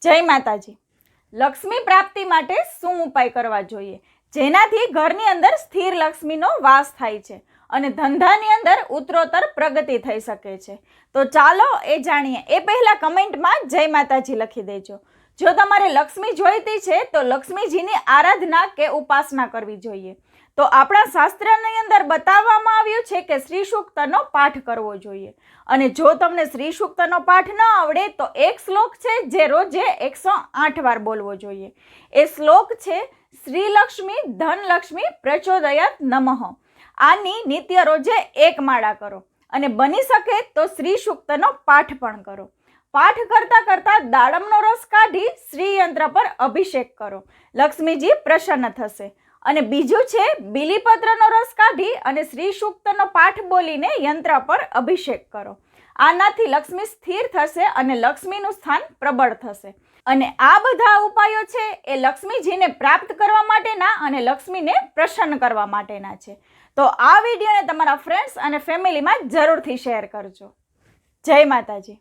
જય માતાજી। લક્ષ્મી પ્રાપ્તિ માટે શું ઉપાય કરવા જોઈએ જેનાથી ઘરની અંદર સ્થિર લક્ષ્મીનો વાસ થાય છે અને ધંધાની અંદર ઉત્તરોત્તર પ્રગતિ થઈ શકે છે? તો ચાલો એ જાણીએ। એ પહેલા કમેન્ટમાં જય માતાજી લખી દેજો। જો તમારે લક્ષ્મી જોઈતી છે તો લક્ષ્મીજીની આરાધના કે ઉપાસના કરવી જોઈએ। તો આપણા શાસ્ત્રની અંદર બતાવવામાં આવ્યું છે કે શ્રી સૂક્તનો પાઠ કરવો જોઈએ અને જો તમને શ્રી સૂક્તનો પાઠ ન આવડે તો એક શ્લોક છે જે રોજે 108 વાર બોલવો જોઈએ। એ શ્લોક છે શ્રી લક્ષ્મી ધનલક્ષ્મી પ્રચોદયાત નમઃ। આની નિત્ય રોજે એક માળા કરો અને બની શકે તો શ્રી સૂક્તનો પાઠ પણ કરો। પાઠ કરતા કરતા દાડમનો રસ કાઢી શ્રી યંત્ર પર અભિષેક કરો, લક્ષ્મીજી પ્રસન્ન થશે। અને બીજું છે બીલીપત્રનો રસ કાઢી અને શ્રી સૂક્તનો પાઠ બોલીને યંત્ર પર અભિષેક કરો। આનાથી લક્ષ્મી સ્થિર થશે અને લક્ષ્મીનું સ્થાન પ્રબળ થશે। અને આ બધા ઉપાયો છે એ લક્ષ્મીજીને પ્રાપ્ત કરવા માટેના અને લક્ષ્મીને પ્રસન્ન કરવા માટેના છે। તો આ વિડીયોને તમારા ફ્રેન્ડ્સ અને ફેમિલીમાં જરૂરથી શેર કરજો। જય માતાજી।